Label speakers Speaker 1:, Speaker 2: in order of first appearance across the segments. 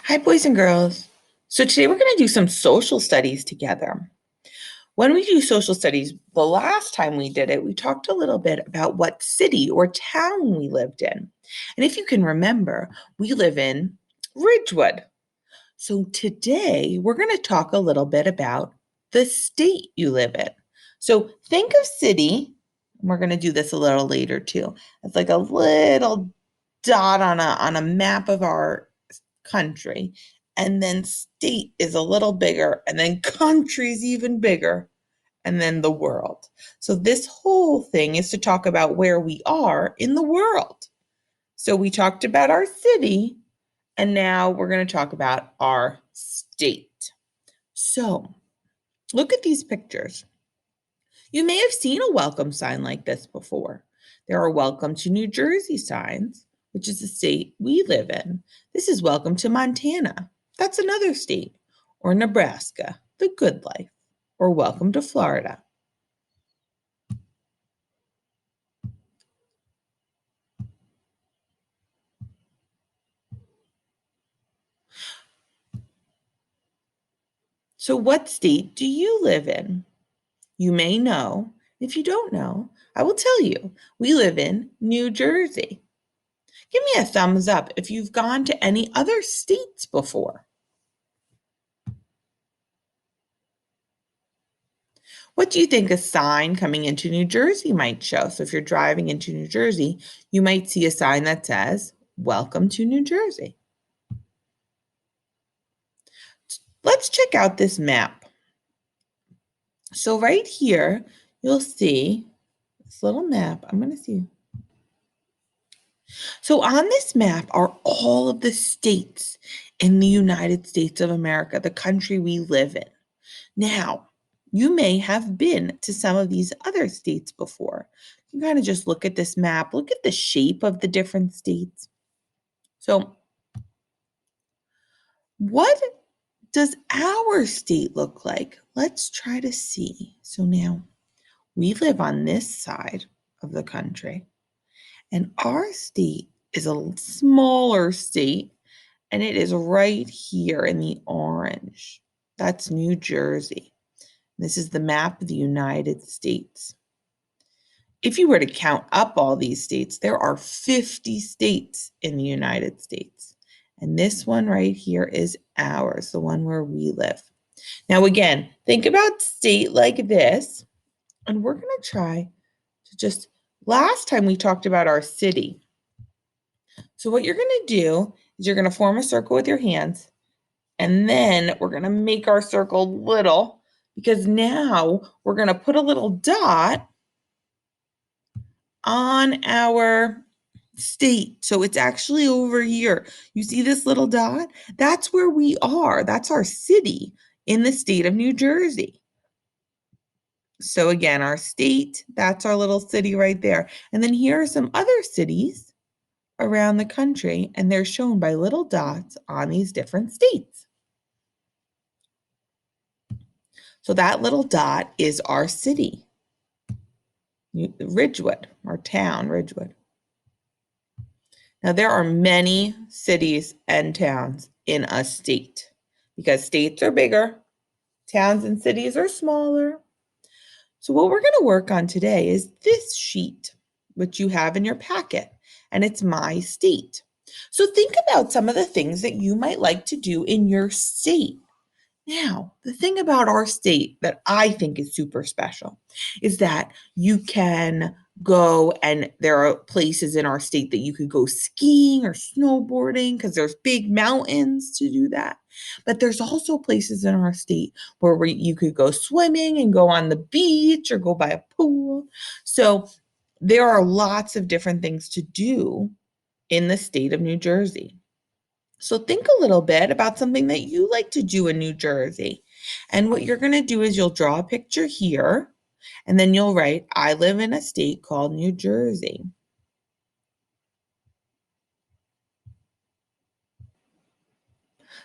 Speaker 1: Hi, boys and girls. So today we're going to do some social studies together. When we do social studies, the last time we did it, we talked a little bit about what city or town we lived in. And if you can remember, we live in Ridgewood. So today we're going to talk a little bit about the state you live in. So think of city, and we're going to do this a little later too. It's like a little dot on a map of our country. And then state is a little bigger, and then country's even bigger, and then the world. So this whole thing is to talk about where we are in the world. So we talked about our city, and now we're going to talk about our state. So look at these pictures. You may have seen a welcome sign like this before. There are welcome to New Jersey signs, which is the state we live in. This is welcome to Montana. That's another state. Or Nebraska, the good life. Or welcome to Florida. So, what state do you live in? You may know. If you don't know, I will tell you. We live in New Jersey. Give me a thumbs up if you've gone to any other states before. What do you think a sign coming into New Jersey might show? So if you're driving into New Jersey, you might see a sign that says, Welcome to New Jersey. Let's check out this map. So right here, you'll see this little map. I'm going to see. So on this map are all of the states in the United States of America, the country we live in. Now, you may have been to some of these other states before. You can kind of just look at this map, look at the shape of the different states. So, what does our state look like? Let's try to see. So, now we live on this side of the country, and our state is a smaller state, and it is right here in the orange. That's New Jersey. This is the map of the United States. If you were to count up all these states, there are 50 states in the United States. And this one right here is ours, the one where we live. Now, again, think about state like this, and we're going to try to just, last time we talked about our city. So what you're going to do is you're going to form a circle with your hands, and then we're going to make our circle little, because now we're going to put a little dot on our state. So it's actually over here. You see this little dot? That's where we are. That's our city in the state of New Jersey. So again, our state, that's our little city right there. And then here are some other cities around the country, and they're shown by little dots on these different states. So that little dot is our city, Ridgewood, our town, Ridgewood. Now, there are many cities and towns in a state because states are bigger, towns and cities are smaller. So, what we're going to work on today is this sheet, which you have in your packet, and it's my state. So, think about some of the things that you might like to do in your state. Now, the thing about our state that I think is super special is that you can go, and there are places in our state that you could go skiing or snowboarding because there's big mountains to do that. But there's also places in our state where you could go swimming and go on the beach or go by a pool. So there are lots of different things to do in the state of New Jersey. So think a little bit about something that you like to do in New Jersey. And what you're going to do is you'll draw a picture here, and then you'll write, I live in a state called New Jersey.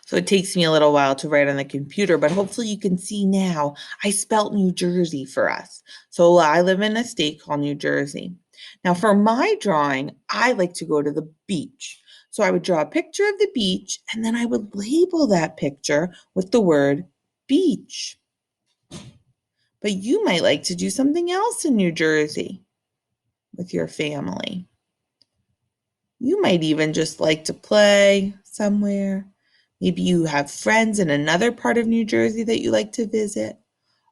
Speaker 1: So it takes me a little while to write on the computer, but hopefully you can see now I spelt New Jersey for us. So I live in a state called New Jersey. Now for my drawing, I like to go to the beach. So I would draw a picture of the beach and then I would label that picture with the word beach. But you might like to do something else in New Jersey with your family. You might even just like to play somewhere. Maybe you have friends in another part of New Jersey that you like to visit.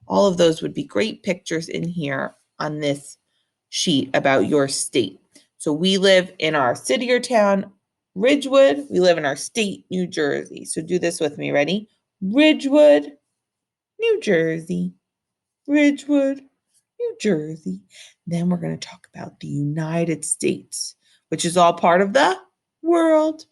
Speaker 1: All of those would be great pictures in here on this sheet about your state. So we live in our city or town, Ridgewood. We live in our state, New Jersey. So do this with me. Ready? Ridgewood, New Jersey. Ridgewood, New Jersey. Then we're going to talk about the United States, which is all part of the world.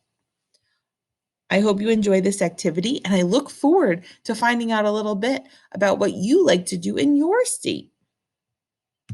Speaker 1: I hope you enjoy this activity, and I look forward to finding out a little bit about what you like to do in your state.